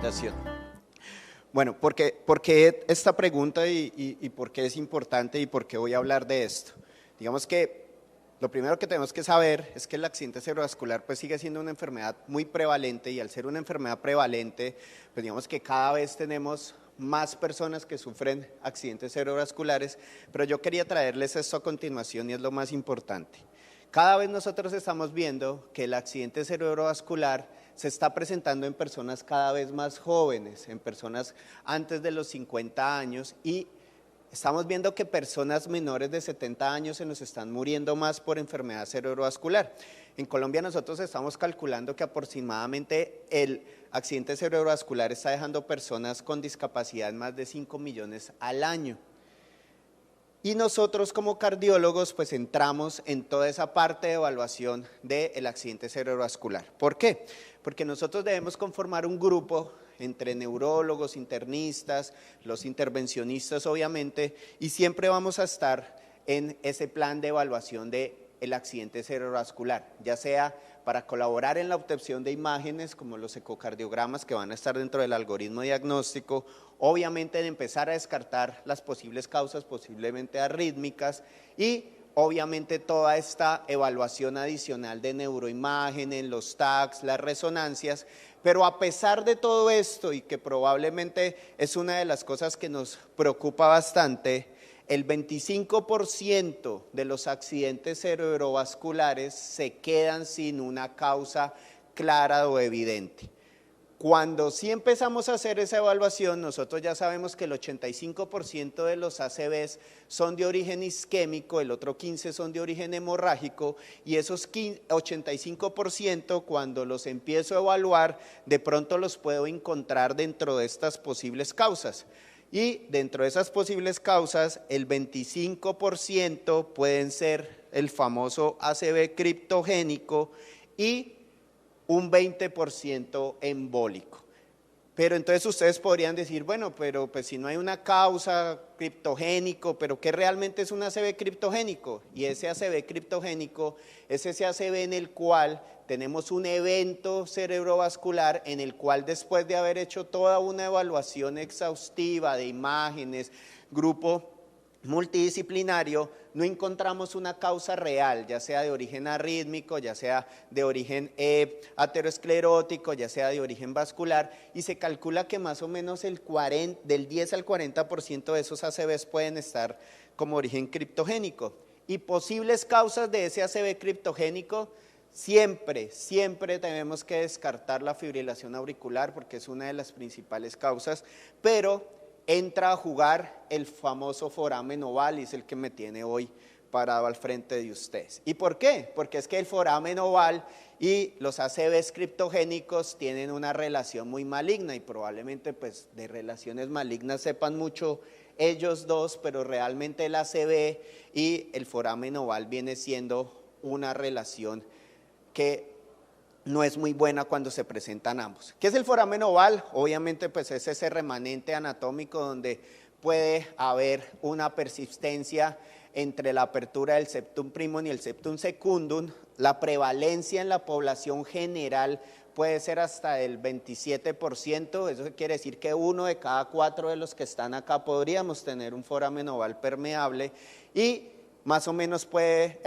invitación. Bueno, ¿por qué esta pregunta y por qué es importante y por qué voy a hablar de esto? Digamos que lo primero que tenemos que saber es que el accidente cerebrovascular pues sigue siendo una enfermedad muy prevalente, y al ser una enfermedad prevalente, pues digamos que cada vez tenemos más personas que sufren accidentes cerebrovasculares, pero yo quería traerles esto a continuación y es lo más importante. Cada vez nosotros estamos viendo que el accidente cerebrovascular se está presentando en personas cada vez más jóvenes, en personas antes de los 50 años, y estamos viendo que personas menores de 70 años se nos están muriendo más por enfermedad cerebrovascular. En Colombia nosotros estamos calculando que aproximadamente el accidente cerebrovascular está dejando personas con discapacidad más de 5 millones al año. Y nosotros como cardiólogos pues entramos en toda esa parte de evaluación del accidente cerebrovascular. ¿Por qué? Porque nosotros debemos conformar un grupo entre neurólogos, internistas, los intervencionistas obviamente, y siempre vamos a estar en ese plan de evaluación del accidente cerebrovascular, ya sea para colaborar en la obtención de imágenes como los ecocardiogramas que van a estar dentro del algoritmo diagnóstico, obviamente de empezar a descartar las posibles causas posiblemente arrítmicas y obviamente toda esta evaluación adicional de neuroimágenes, los TACs, las resonancias. Pero a pesar de todo esto, y que probablemente es una de las cosas que nos preocupa bastante, el 25% de los accidentes cerebrovasculares se quedan sin una causa clara o evidente. Cuando sí empezamos a hacer esa evaluación, nosotros ya sabemos que el 85% de los ACVs son de origen isquémico, el otro 15% son de origen hemorrágico, y esos 85% cuando los empiezo a evaluar, de pronto los puedo encontrar dentro de estas posibles causas. Y dentro de esas posibles causas, el 25% pueden ser el famoso ACV criptogénico y un 20% embólico. Pero entonces ustedes podrían decir, bueno, pero pues si no hay una causa criptogénico, pero ¿qué realmente es un ACV criptogénico? Y ese ACV criptogénico es ese ACV en el cual tenemos un evento cerebrovascular en el cual después de haber hecho toda una evaluación exhaustiva de imágenes, grupo multidisciplinario, no encontramos una causa real, ya sea de origen arrítmico, ya sea de origen aterosclerótico, ya sea de origen vascular, y se calcula que más o menos del 10 al 40% de esos ACVs pueden estar como origen criptogénico. Y posibles causas de ese ACV criptogénico, siempre tenemos que descartar la fibrilación auricular porque es una de las principales causas, pero entra a jugar el famoso foramen ovalis, el que me tiene hoy parado al frente de ustedes. ¿Y por qué? Porque es que el foramen oval y los ACVs criptogénicos tienen una relación muy maligna, y probablemente pues de relaciones malignas sepan mucho ellos dos, pero realmente el ACV y el foramen oval viene siendo una relación que no es muy buena cuando se presentan ambos. ¿Qué es el foramen oval? Obviamente pues es ese remanente anatómico donde puede haber una persistencia entre la apertura del septum primum y el septum secundum. La prevalencia en la población general puede ser hasta el 27%, eso quiere decir que 1 de cada 4 de los que están acá podríamos tener un foramen oval permeable, y más o menos puede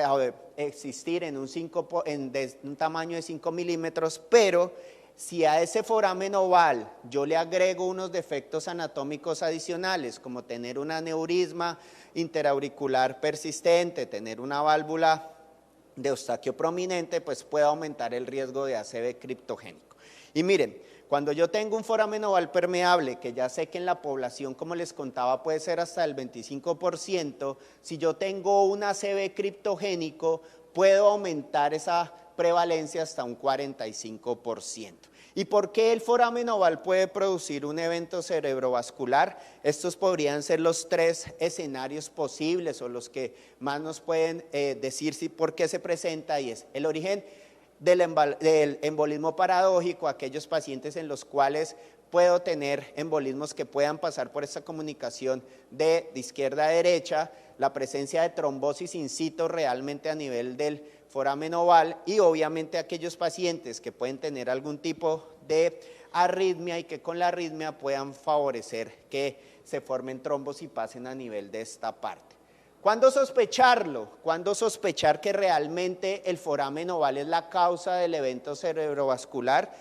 existir en un tamaño de 5 milímetros, pero si a ese foramen oval yo le agrego unos defectos anatómicos adicionales, como tener un aneurisma interauricular persistente, tener una válvula de Eustaquio prominente, pues puede aumentar el riesgo de ACV criptogénico. Y miren, cuando yo tengo un foramen oval permeable, que ya sé que en la población, como les contaba, puede ser hasta el 25%, si yo tengo un ACV criptogénico, puedo aumentar esa prevalencia hasta un 45%. ¿Y por qué el foramen oval puede producir un evento cerebrovascular? Estos podrían ser los 3 escenarios posibles o los que más nos pueden decir por qué se presenta, y es el origen del embolismo paradójico, aquellos pacientes en los cuales puedo tener embolismos que puedan pasar por esta comunicación de izquierda a derecha, la presencia de trombosis in situ realmente a nivel del foramen oval, y obviamente aquellos pacientes que pueden tener algún tipo de arritmia y que con la arritmia puedan favorecer que se formen trombos y pasen a nivel de esta parte. ¿Cuándo sospecharlo? ¿Cuándo sospechar que realmente el foramen oval es la causa del evento cerebrovascular?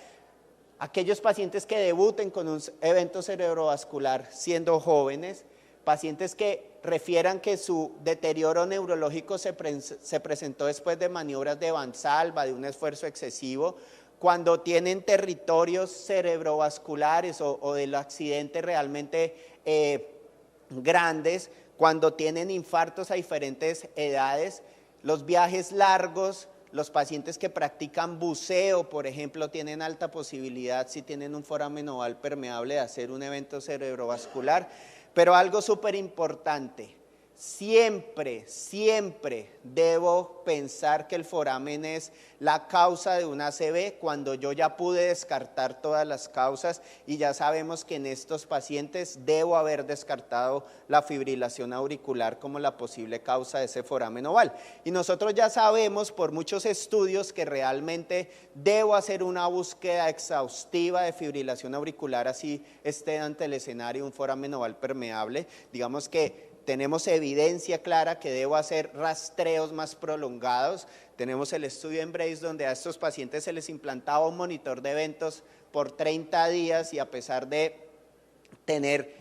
Aquellos pacientes que debuten con un evento cerebrovascular siendo jóvenes, pacientes que refieran que su deterioro neurológico se presentó después de maniobras de Valsalva, de un esfuerzo excesivo, cuando tienen territorios cerebrovasculares o del accidente realmente grandes, cuando tienen infartos a diferentes edades, los viajes largos, los pacientes que practican buceo, por ejemplo, tienen alta posibilidad, si tienen un foramen oval permeable, de hacer un evento cerebrovascular. Pero algo súper importante, siempre debo pensar que el foramen es la causa de una ACV cuando yo ya pude descartar todas las causas y ya sabemos que en estos pacientes debo haber descartado la fibrilación auricular como la posible causa de ese foramen oval. Y nosotros ya sabemos por muchos estudios que realmente debo hacer una búsqueda exhaustiva de fibrilación auricular así esté ante el escenario un foramen oval permeable. Digamos que tenemos evidencia clara que debo hacer rastreos más prolongados. Tenemos el estudio EMBRACE donde a estos pacientes se les implantaba un monitor de eventos por 30 días y a pesar de tener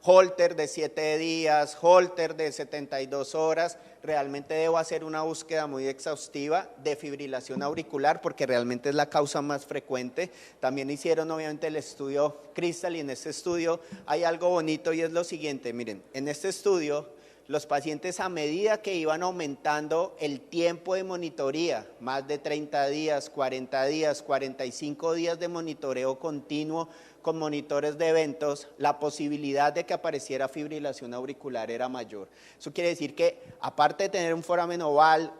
Holter de 7 días, Holter de 72 horas, realmente debo hacer una búsqueda muy exhaustiva de fibrilación auricular porque realmente es la causa más frecuente. También hicieron obviamente el estudio Crystal y en este estudio hay algo bonito y es lo siguiente, miren, en este estudio los pacientes a medida que iban aumentando el tiempo de monitoría, más de 30 días, 40 días, 45 días de monitoreo continuo con monitores de eventos, la posibilidad de que apareciera fibrilación auricular era mayor. Eso quiere decir que aparte de tener un foramen oval,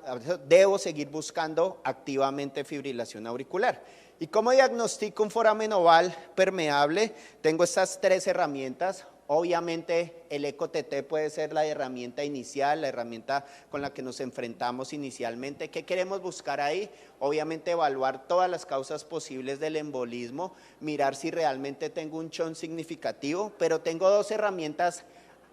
debo seguir buscando activamente fibrilación auricular. ¿Y cómo diagnostico un foramen oval permeable? Tengo estas 3 herramientas. Obviamente el ECO-TT puede ser la herramienta inicial, la herramienta con la que nos enfrentamos inicialmente. ¿Qué queremos buscar ahí? Obviamente evaluar todas las causas posibles del embolismo, mirar si realmente tengo un shunt significativo, pero tengo 2 herramientas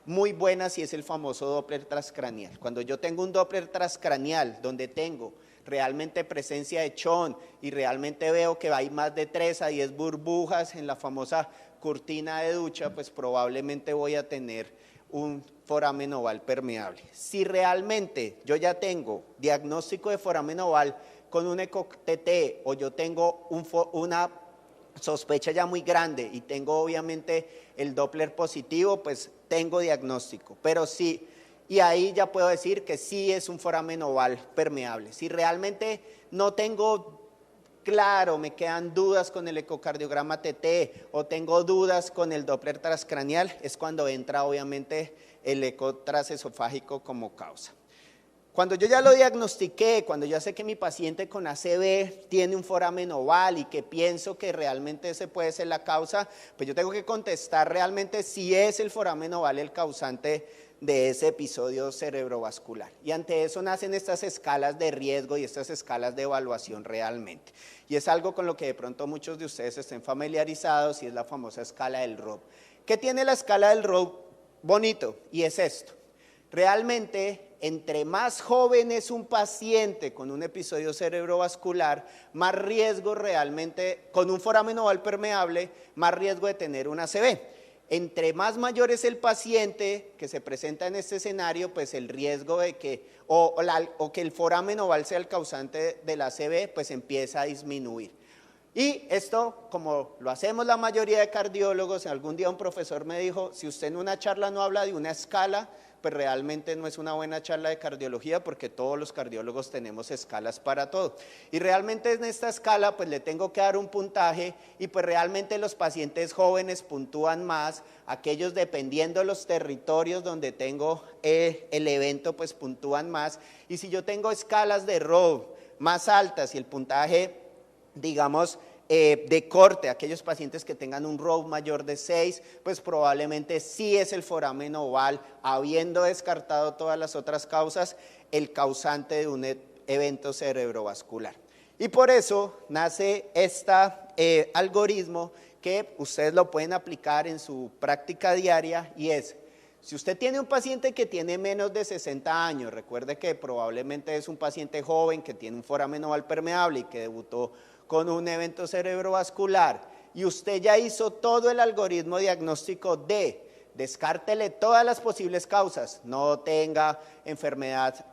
muy buenas y es el famoso Doppler transcranial. Cuando yo tengo un Doppler transcranial donde tengo realmente presencia de shunt y realmente veo que hay más de 3 a 10 burbujas en la famosa cortina de ducha, pues probablemente voy a tener un foramen oval permeable. Si realmente yo ya tengo diagnóstico de foramen oval con un ECO-TT o yo tengo una sospecha ya muy grande y tengo obviamente el Doppler positivo, pues tengo diagnóstico, pero sí, y ahí ya puedo decir que sí es un foramen oval permeable. Si realmente no tengo claro, me quedan dudas con el ecocardiograma TT o tengo dudas con el Doppler transcranial, es cuando entra obviamente el eco transesofágico como causa. Cuando yo ya lo diagnostiqué, cuando ya sé que mi paciente con ACV tiene un foramen oval y que pienso que realmente ese puede ser la causa, pues yo tengo que contestar realmente si es el foramen oval el causante de ese episodio cerebrovascular. Y ante eso nacen estas escalas de riesgo y estas escalas de evaluación realmente. Y es algo con lo que de pronto muchos de ustedes estén familiarizados y es la famosa escala del ROB. ¿Qué tiene la escala del ROB? Bonito, y es esto. Realmente, entre más joven es un paciente con un episodio cerebrovascular, más riesgo realmente, con un foramen oval permeable, más riesgo de tener un ACV. Entre más mayor es el paciente que se presenta en este escenario, pues el riesgo de que, o que el foramen oval sea el causante del ACV, pues empieza a disminuir. Y esto, como lo hacemos la mayoría de cardiólogos, algún día un profesor me dijo, si usted en una charla no habla de una escala, pues realmente no es una buena charla de cardiología porque todos los cardiólogos tenemos escalas para todo. Y realmente en esta escala pues le tengo que dar un puntaje y pues realmente los pacientes jóvenes puntúan más, aquellos dependiendo de los territorios donde tengo el evento pues puntúan más. Y si yo tengo escalas de ROB más altas y el puntaje, digamos, de corte, aquellos pacientes que tengan un ROB mayor de 6, pues probablemente sí es el foramen oval, habiendo descartado todas las otras causas, el causante de un evento cerebrovascular. Y por eso nace este algoritmo que ustedes lo pueden aplicar en su práctica diaria y es, si usted tiene un paciente que tiene menos de 60 años, recuerde que probablemente es un paciente joven que tiene un foramen oval permeable y que debutó con un evento cerebrovascular y usted ya hizo todo el algoritmo diagnóstico de descártele todas las posibles causas, no tenga enfermedad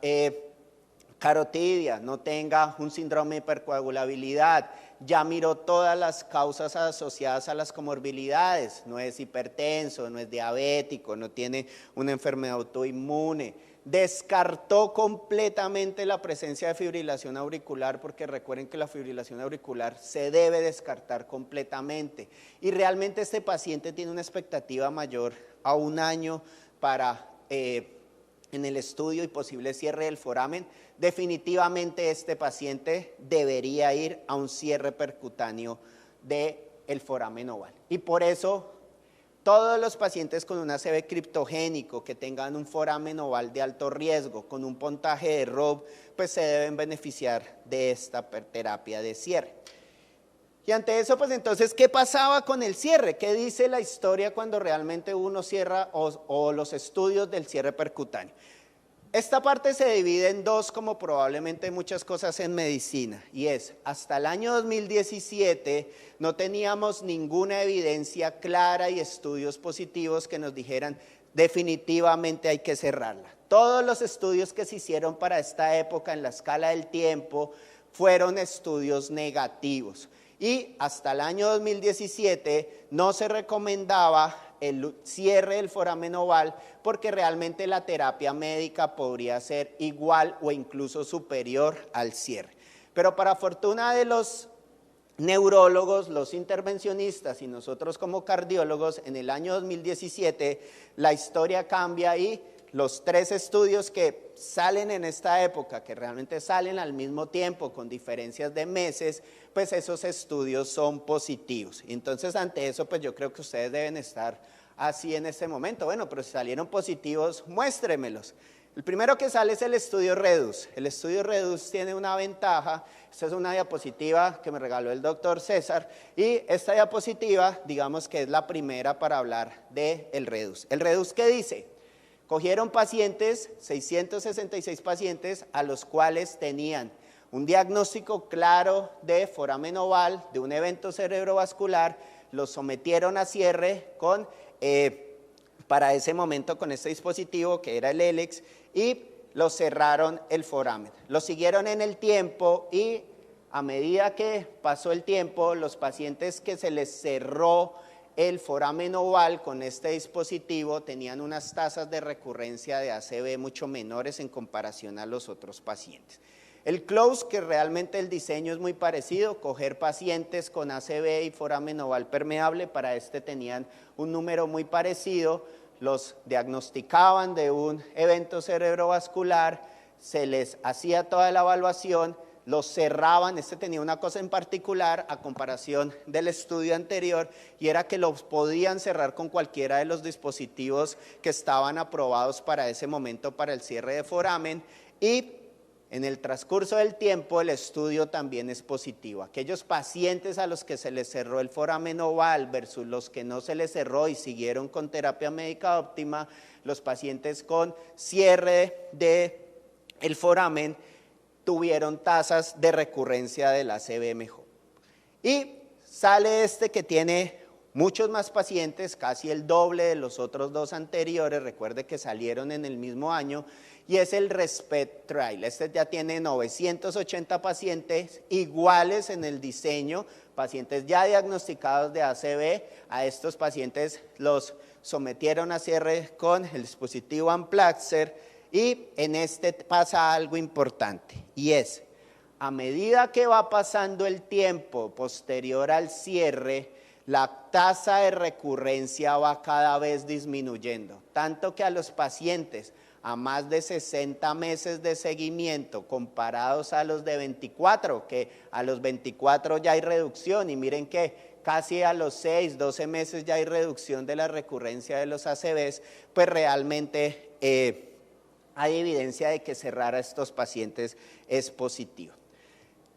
carotidia, no tenga un síndrome de hipercoagulabilidad, ya miró todas las causas asociadas a las comorbilidades, no es hipertenso, no es diabético, no tiene una enfermedad autoinmune, descartó completamente la presencia de fibrilación auricular, porque recuerden que la fibrilación auricular se debe descartar completamente, y realmente este paciente tiene una expectativa mayor a 1 año para en el estudio y posible cierre del foramen. Definitivamente este paciente debería ir a un cierre percutáneo del foramen oval. Y por eso todos los pacientes con un ACV criptogénico que tengan un foramen oval de alto riesgo, con un puntaje de ROB, pues se deben beneficiar de esta terapia de cierre. Y ante eso, pues entonces, ¿qué pasaba con el cierre? ¿Qué dice la historia cuando realmente uno cierra o los estudios del cierre percutáneo? Esta parte se divide en dos, como probablemente muchas cosas en medicina, y es, hasta el año 2017 no teníamos ninguna evidencia clara y estudios positivos que nos dijeran definitivamente hay que cerrarla. Todos los estudios que se hicieron para esta época en la escala del tiempo fueron estudios negativos. Y hasta el año 2017 no se recomendaba el cierre del foramen oval porque realmente la terapia médica podría ser igual o incluso superior al cierre. Pero para fortuna de los neurólogos, los intervencionistas y nosotros como cardiólogos, en el año 2017 la historia cambia y los 3 estudios que salen en esta época, que realmente salen al mismo tiempo con diferencias de meses, pues esos estudios son positivos. Entonces ante eso pues yo creo que ustedes deben estar así en este momento. Bueno, pero si salieron positivos, muéstremelos. El primero que sale es el estudio REDUCE. El estudio REDUCE tiene una ventaja. Esta es una diapositiva que me regaló el doctor César y esta diapositiva digamos que es la primera para hablar del REDUCE. ¿El REDUCE qué dice? Cogieron pacientes, 666 pacientes, a los cuales tenían un diagnóstico claro de foramen oval, de un evento cerebrovascular, los sometieron a cierre con, para ese momento con este dispositivo que era el ELEX y los cerraron el foramen. Los siguieron en el tiempo y a medida que pasó el tiempo, los pacientes que se les cerró el foramen oval con este dispositivo tenían unas tasas de recurrencia de ACV mucho menores en comparación a los otros pacientes. El CLOSE, que realmente el diseño es muy parecido, coger pacientes con ACV y foramen oval permeable, para este tenían un número muy parecido, los diagnosticaban de un evento cerebrovascular, se les hacía toda la evaluación, los cerraban, este tenía una cosa en particular a comparación del estudio anterior y era que los podían cerrar con cualquiera de los dispositivos que estaban aprobados para ese momento para el cierre de foramen y en el transcurso del tiempo el estudio también es positivo. Aquellos pacientes a los que se les cerró el foramen oval versus los que no se les cerró y siguieron con terapia médica óptima, los pacientes con cierre del foramen tuvieron tasas de recurrencia del ACV mejor. Y sale este que tiene muchos más pacientes, casi el doble de los otros 2 anteriores, recuerde que salieron en el mismo año, y es el RESPECT Trial. Este ya tiene 980 pacientes iguales en el diseño, pacientes ya diagnosticados de ACV. A estos pacientes los sometieron a cierre con el dispositivo Amplaxer. Y en este pasa algo importante y es, a medida que va pasando el tiempo posterior al cierre, la tasa de recurrencia va cada vez disminuyendo, tanto que a los pacientes a más de 60 meses de seguimiento comparados a los de 24, que a los 24 ya hay reducción y miren que casi a los 6, 12 meses ya hay reducción de la recurrencia de los ACVs, pues realmente hay evidencia de que cerrar a estos pacientes es positivo.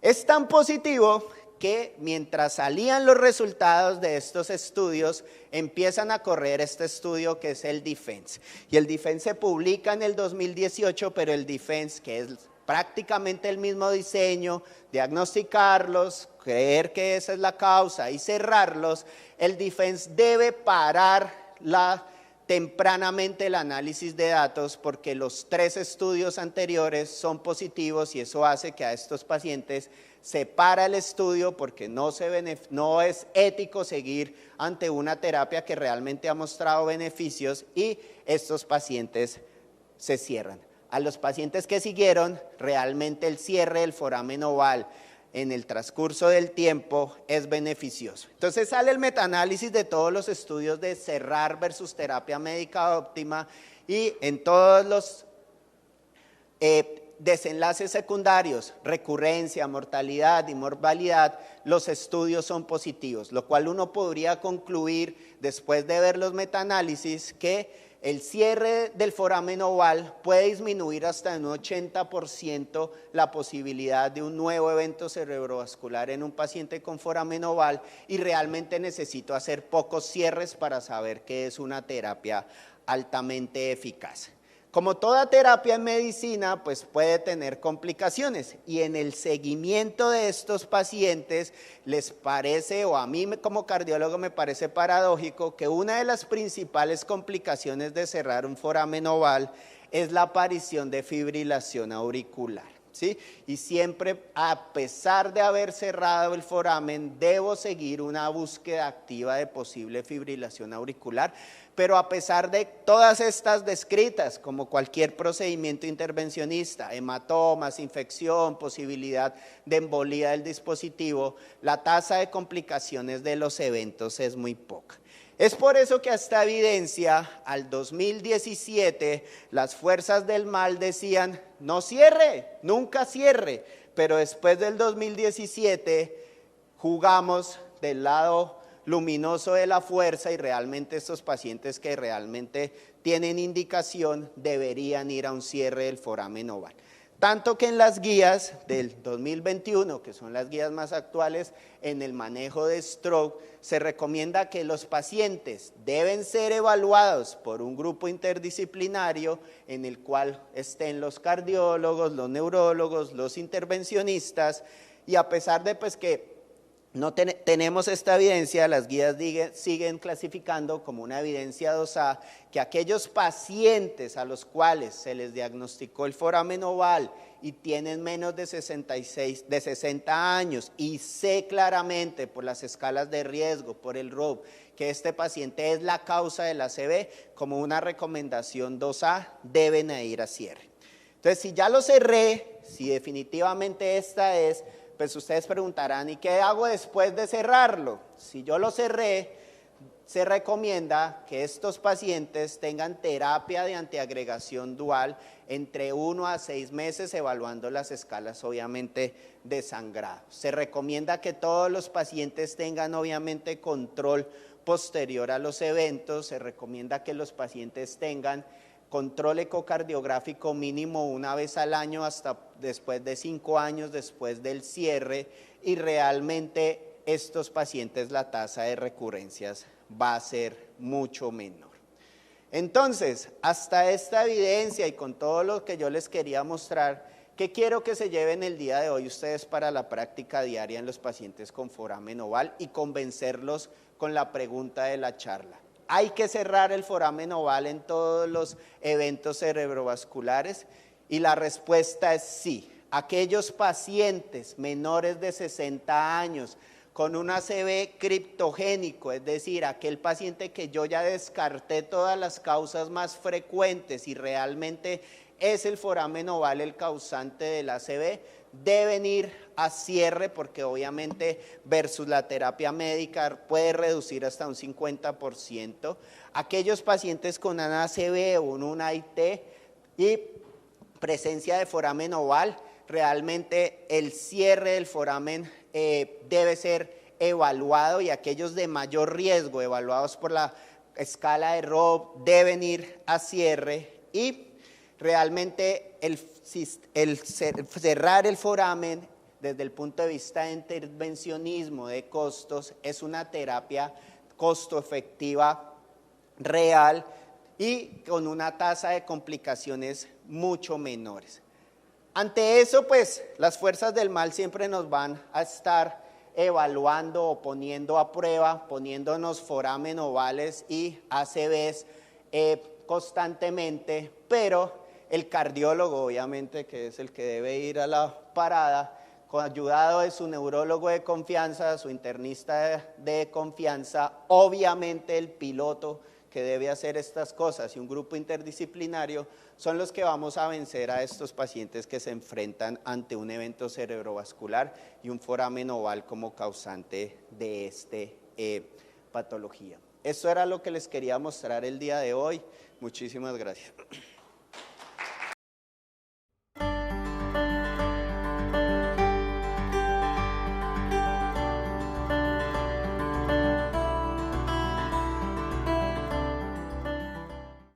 Es tan positivo que mientras salían los resultados de estos estudios, empiezan a correr este estudio que es el DEFENSE. Y el DEFENSE se publica en el 2018, pero el DEFENSE, que es prácticamente el mismo diseño, diagnosticarlos, creer que esa es la causa y cerrarlos, el DEFENSE debe parar tempranamente el análisis de datos porque los 3 estudios anteriores son positivos y eso hace que a estos pacientes se para el estudio porque no es ético seguir ante una terapia que realmente ha mostrado beneficios y estos pacientes se cierran. A los pacientes que siguieron, realmente el cierre del foramen oval en el transcurso del tiempo es beneficioso. Entonces sale el metaanálisis de todos los estudios de cerrar versus terapia médica óptima y en todos los desenlaces secundarios, recurrencia, mortalidad y morbilidad, los estudios son positivos, lo cual uno podría concluir después de ver los metaanálisis que el cierre del foramen oval puede disminuir hasta en un 80% la posibilidad de un nuevo evento cerebrovascular en un paciente con foramen oval y realmente necesito hacer pocos cierres para saber que es una terapia altamente eficaz. Como toda terapia en medicina, pues puede tener complicaciones y en el seguimiento de estos pacientes les parece, o a mí como cardiólogo me parece paradójico, que una de las principales complicaciones de cerrar un foramen oval es la aparición de fibrilación auricular. ¿Sí? Y siempre, a pesar de haber cerrado el foramen, debo seguir una búsqueda activa de posible fibrilación auricular, pero a pesar de todas estas descritas, como cualquier procedimiento intervencionista, hematomas, infección, posibilidad de embolía del dispositivo, la tasa de complicaciones de los eventos es muy poca. Es por eso que hasta evidencia, al 2017, las fuerzas del mal decían, no cierre, nunca cierre, pero después del 2017 jugamos del lado luminoso de la fuerza y realmente estos pacientes que realmente tienen indicación deberían ir a un cierre del foramen oval. Tanto que en las guías del 2021, que son las guías más actuales en el manejo de stroke, se recomienda que los pacientes deben ser evaluados por un grupo interdisciplinario en el cual estén los cardiólogos, los neurólogos, los intervencionistas y a pesar de pues que no tenemos esta evidencia, las guías siguen clasificando como una evidencia 2A que aquellos pacientes a los cuales se les diagnosticó el foramen oval y tienen menos de 60 años y sé claramente por las escalas de riesgo, por el ROB, que este paciente es la causa del ACV, como una recomendación 2A, deben ir a cierre. Entonces, si ya lo cerré, si definitivamente esta es, pues ustedes preguntarán, ¿y qué hago después de cerrarlo? Si yo lo cerré, se recomienda que estos pacientes tengan terapia de antiagregación dual entre 1 a 6 meses, evaluando las escalas obviamente de sangrado. Se recomienda que todos los pacientes tengan obviamente control posterior a los eventos, se recomienda que los pacientes tengan control ecocardiográfico mínimo una vez al año hasta después de 5 años después del cierre y realmente estos pacientes la tasa de recurrencias va a ser mucho menor. Entonces, hasta esta evidencia y con todo lo que yo les quería mostrar, ¿qué quiero que se lleven el día de hoy ustedes para la práctica diaria en los pacientes con foramen oval y convencerlos con la pregunta de la charla? ¿Hay que cerrar el foramen oval en todos los eventos cerebrovasculares? Y la respuesta es sí. Aquellos pacientes menores de 60 años con un ACV criptogénico, es decir, aquel paciente que yo ya descarté todas las causas más frecuentes y realmente es el foramen oval el causante del ACV, deben ir a cierre porque obviamente versus la terapia médica puede reducir hasta un 50%. Aquellos pacientes con un ACV o un AIT y presencia de foramen oval, realmente el cierre del foramen debe ser evaluado y aquellos de mayor riesgo evaluados por la escala de ROB deben ir a cierre y realmente el cerrar el foramen desde el punto de vista de intervencionismo de costos, es una terapia costo efectiva real y con una tasa de complicaciones mucho menores. Ante eso, pues, las fuerzas del mal siempre nos van a estar evaluando o poniendo a prueba, poniéndonos foramen ovales y ACVs constantemente, pero el cardiólogo, obviamente, que es el que debe ir a la parada, ayudado de su neurólogo de confianza, su internista de confianza, obviamente el piloto que debe hacer estas cosas y un grupo interdisciplinario, son los que vamos a vencer a estos pacientes que se enfrentan ante un evento cerebrovascular y un foramen oval como causante de esta patología. Esto era lo que les quería mostrar el día de hoy. Muchísimas gracias.